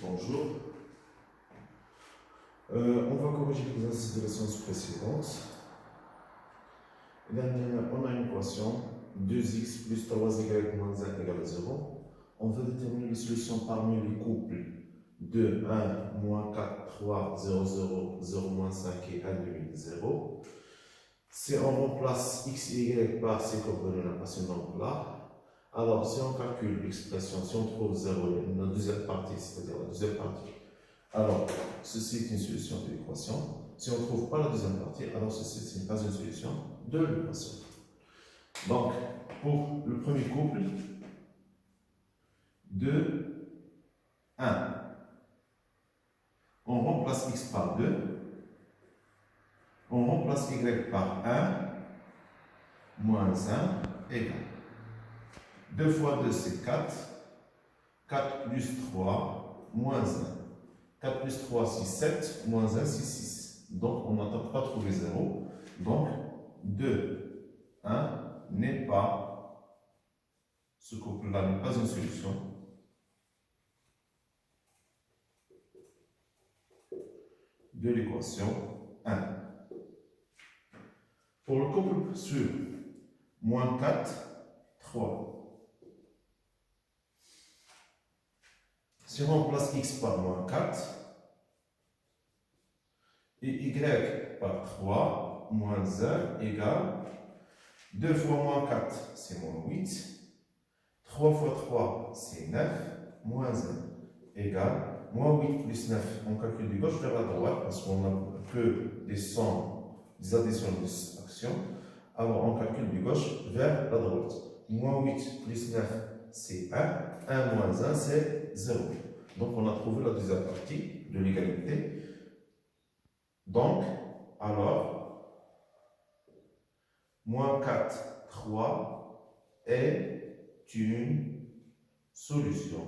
Bonjour. On va corriger les indices de la séance précédente. On a une équation 2x plus 3y moins 1 égale à 0. On veut déterminer les solutions parmi les couples de 1, moins 4, 3, 0, 0, 0, moins 5 et 1 demi 0. Si on remplace x et y par ces coordonnées là, ces nombres-là, alors si on calcule l'expression, si on trouve 0, la deuxième partie, c'est-à-dire la deuxième partie, alors ceci est une solution de l'équation. Si on ne trouve pas la deuxième partie, alors ceci n'est pas une solution de l'équation. Donc, pour le premier couple, 2, 1. On remplace x par 2. On remplace y par 1, moins 1, égale. 2 fois 2, c'est 4. 4 plus 3, moins 1. 4 plus 3, c'est 7, moins 1, c'est 6. Donc, on n'a pas trouvé 0. Donc, 2, 1 n'est pas, ce couple-là n'est pas une solution de l'équation 1. Pour le couple sur moins 4, 3. Si on remplace x par moins 4 et y par 3, moins 1 égale 2 fois moins 4, c'est moins 8. 3 fois 3, c'est 9, moins 1 égale moins 8 plus 9. On calcule du gauche vers la droite parce qu'on n'a que des sommes, des additions, des soustractions. Alors on calcule du gauche vers la droite. Moins 8 plus 9, c'est 1. 1 moins 1, c'est 0. Donc on a trouvé la deuxième partie de l'égalité. Donc, alors, moins 4, 3 est une solution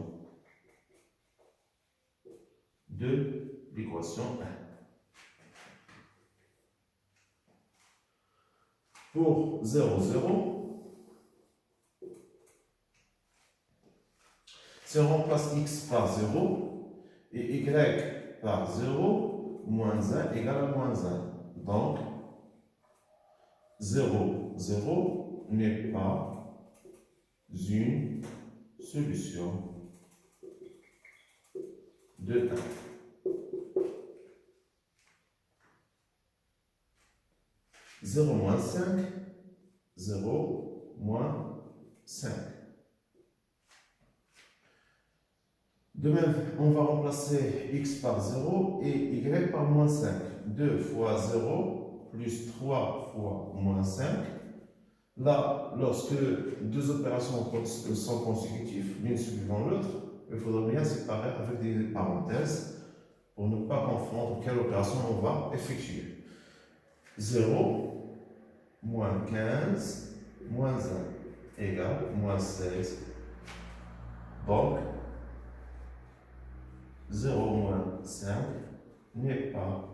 de l'équation 1. Pour 0, 0, si on remplace x par 0 et y par 0, moins 1 égale à moins 1. Donc, 0, 0 n'est pas une solution de 1. 0 moins 5, 0 moins 5. De même, on va remplacer x par 0 et y par moins 5. 2 fois 0 plus 3 fois moins 5. Là, lorsque deux opérations sont consécutives, l'une suivant l'autre, il faudra bien séparer avec des parenthèses pour ne pas confondre quelle opération on va effectuer. 0, moins 15, moins 1 égale moins 16. Donc, 0 moins 5 n'est pas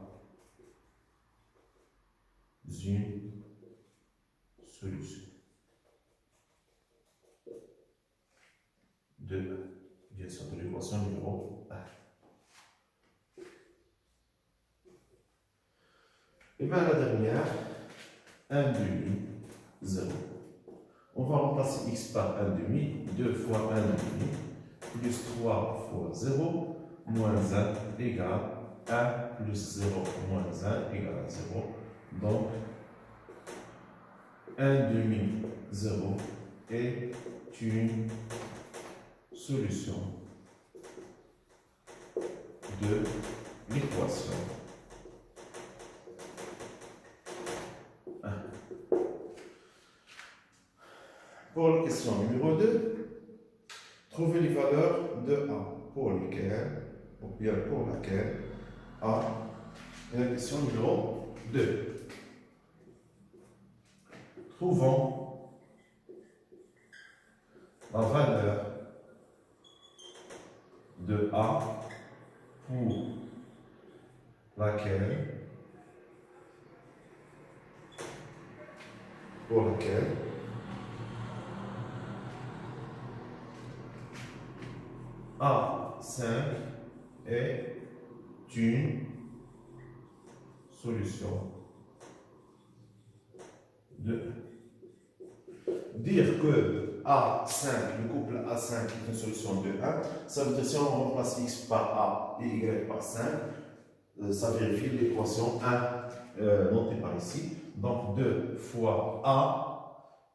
une solution de l'équation numéro 1. Et bien la dernière, 1 demi, 0. On va remplacer x par 1 demi, 2 fois 1 demi, plus 3 fois 0, moins 1 égale 1 plus 0 moins 1 égale à 0. Donc, 1 demi 0 est une solution de l'équation 1. Pour la question numéro 2, trouvez les valeurs de A pour lequel, ou bien pour laquelle A est la question numéro 2. Trouvons la valeur de A pour laquelle A5 est une solution de 1. Dire que A5, le couple A5 est une solution de 1, ça veut dire si on remplace x par A et y par 5, ça vérifie l'équation 1 notée par ici. Donc 2 fois A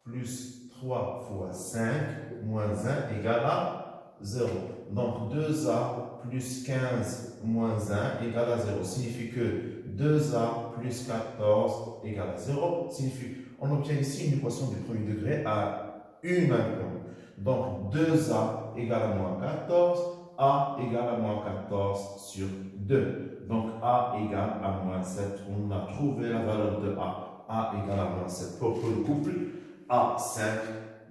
plus 3 fois 5 moins 1 égale à 0. Donc 2A plus 15 moins 1 égale à 0. Signifie que 2A plus 14 égale à 0. Signifie on obtient ici une équation du premier degré à une inconnue. Donc 2A égale à moins 14, A égale à moins 14 sur 2. Donc A égale à moins 7. On a trouvé la valeur de A. A égale à moins 7. Pour que le couple A5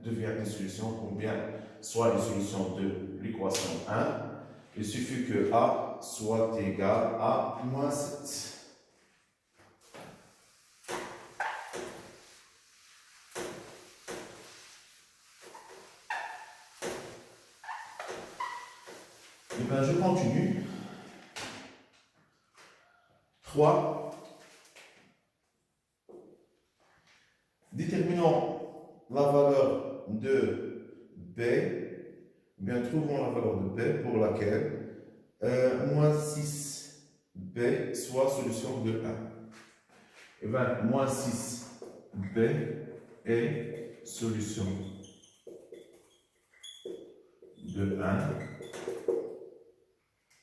devient une solution, ou bien soit une solution de l'équation 1, il suffit que A soit égal à moins 7. Et bien, je continue. 3. Déterminons la valeur de B. Bien, trouvons la valeur de B pour laquelle moins 6B soit solution de 1. Et bien, moins 6B est solution de 1.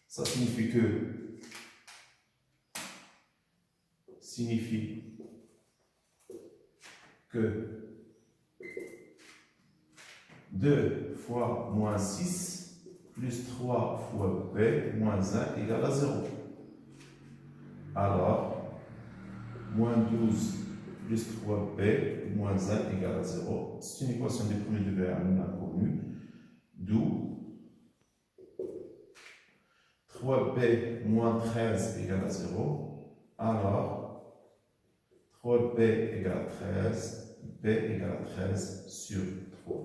Ça signifie que 2 fois moins 6 plus 3 fois B moins 1 égale à 0. Alors, moins 12 plus 3B moins 1 égale à 0. C'est une équation du premier degré à une inconnue. D'où 3B moins 13 égale à 0. Alors, 3B égale à 13, B égale à 13 sur 3.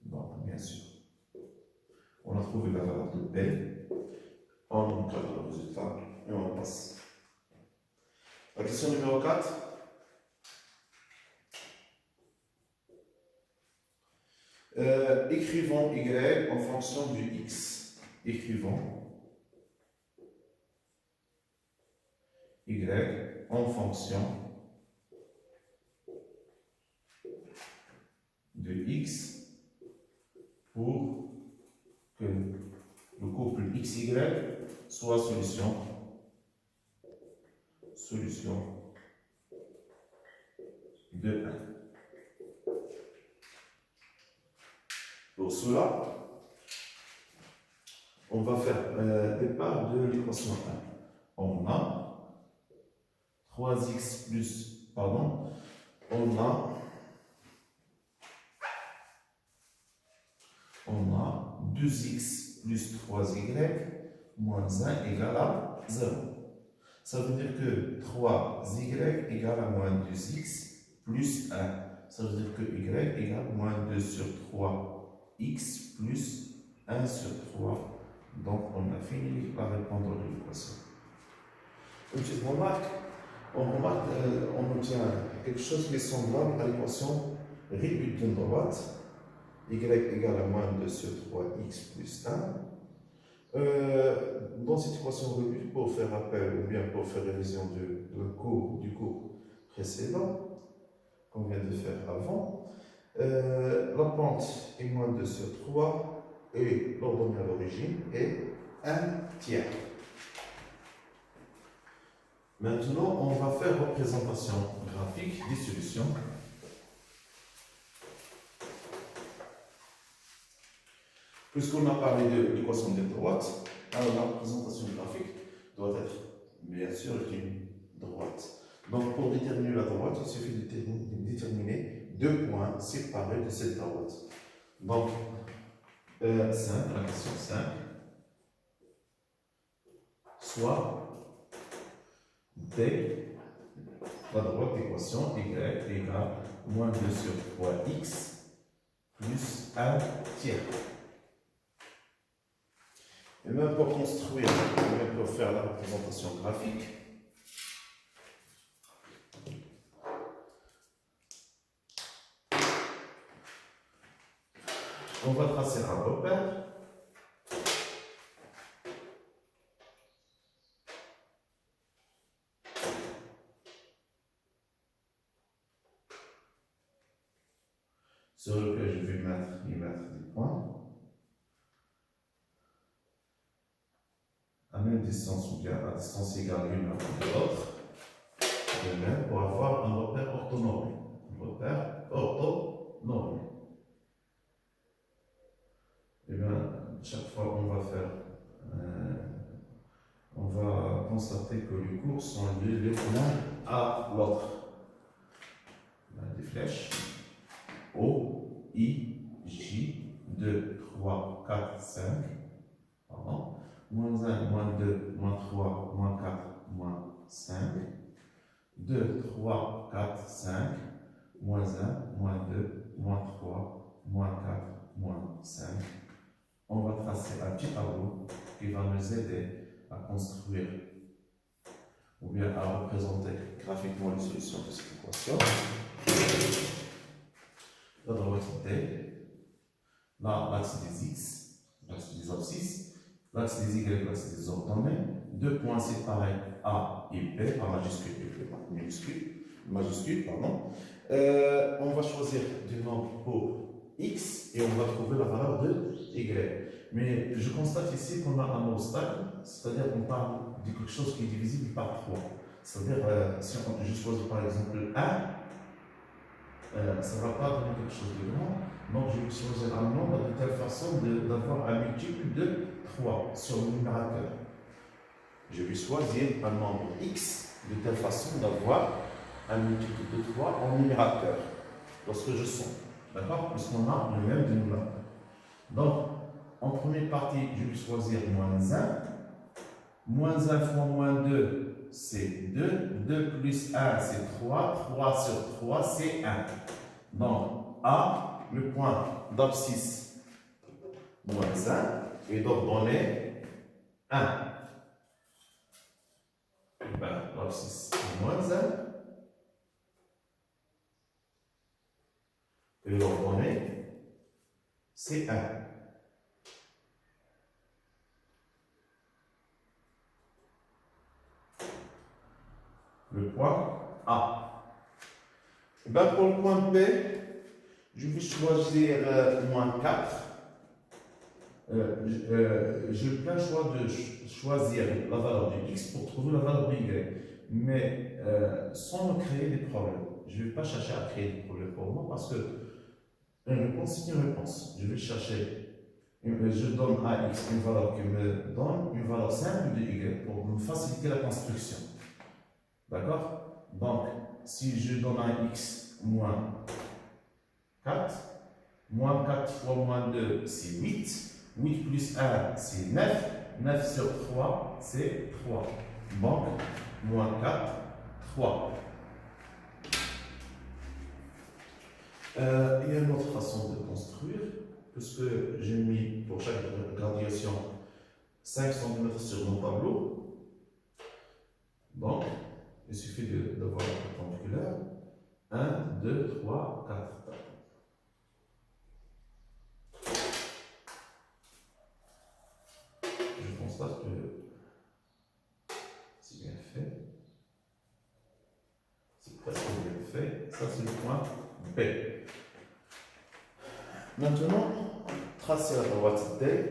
Donc, bien sûr, on a trouvé la valeur de B. On encadre le résultat et on passe. La question numéro 4. Écrivons Y en fonction du X. Écrivons Y en fonction de X pour que le couple XY soit solution de 1. Pour cela, on va faire départ de l'équation 1. On a 3x plus, pardon, on a 2x plus 3y moins 1 égale à 0. Ça veut dire que 3y égale à moins 2x plus 1. Ça veut dire que y égale moins 2 sur 3x plus 1 sur 3. Donc, on a fini par répondre à l'équation. Une petite remarque, on obtient quelque chose qui est semblable à l'équation réduite d'une droite, y égale à moins 2 sur 3x plus 1. Dans cette équation réduite, pour faire appel ou bien pour faire révision du cours précédent, qu'on vient de faire avant, la pente est moins 2 sur 3 et l'ordonnée à l'origine est 1 tiers. Maintenant, on va faire représentation graphique des solutions. Puisqu'on a parlé de l'équation des droites, alors la représentation graphique doit être, bien sûr, une droite. Donc, pour déterminer la droite, il suffit de déterminer deux points séparés de cette droite. Donc, 5, la question 5, soit D, la droite d'équation y égale moins 2 sur 3x plus 1 tiers. Et même pour construire, même pour faire la représentation graphique, on va tracer un repère. Sur lequel je vais y mettre des points. À même distance ou bien à distance égale l'une de l'autre. De même pour avoir un repère orthonormé. Un repère orthonormé. Et bien, chaque fois qu'on va faire, on va constater que les cours sont liés l'un à l'autre. Des flèches. O, I, J, 2, 3, 4, 5. Pardon. Moins 1, moins 2, moins 3, moins 4, moins 5. 2, 3, 4, 5. Moins 1, moins 2, moins 3, moins 4, moins 5. On va tracer un petit tableau qui va nous aider à construire ou bien à représenter graphiquement les solutions de cette équation. La droite D, là l'axe des X, l'axe des abscisses, l'axe des Y, l'axe des ordonnées, deux points séparés A et B, A majuscule et B majuscule, pardon. On va choisir du nombre pour X et on va trouver la valeur de Y. Mais je constate ici qu'on a un obstacle, c'est-à-dire qu'on parle de quelque chose qui est divisible par 3. C'est-à-dire, si je choisis par exemple 1, ça ne va pas donner quelque chose de grand. Donc, je vais choisir un nombre de telle façon d'avoir un multiple de 3 sur le numérateur. Je vais choisir un nombre x de telle façon d'avoir un multiple de 3 en numérateur lorsque je somme. D'accord? Puisqu'on a le même dénominateur. Donc, en première partie, je vais choisir moins 1. Moins 1 fois moins 2, c'est 2. 2 plus 1, c'est 3. 3 sur 3, c'est 1. Donc, A, le point d'abscisse, moins 1, et d'ordonnée 1. L'abscisse moins 1. Et l'ordonnée, c'est 1. Le point A. Et bien pour le point B, je vais choisir moins 4. J'ai plein choix de choisir la valeur de x pour trouver la valeur de y. Mais sans me créer des problèmes. Je ne vais pas chercher à créer des problèmes pour moi parce que une réponse, c'est une réponse. Je vais chercher, je donne à x une valeur qui me donne une valeur simple de y pour me faciliter la construction. D'accord? Donc, si je donne à x moins 4, moins 4 fois moins 2, c'est 8. 8 plus 1, c'est 9. 9 sur 3, c'est 3. Donc, moins 4, 3. Il y a une autre façon de construire, puisque j'ai mis pour chaque graduation 5 cm sur mon tableau. Donc, il suffit d'avoir le perpendiculaire. 1, 2, 3, 4. Je constate que c'est bien fait. C'est presque bien fait. Ça, c'est le point B. Maintenant, tracer la droite D.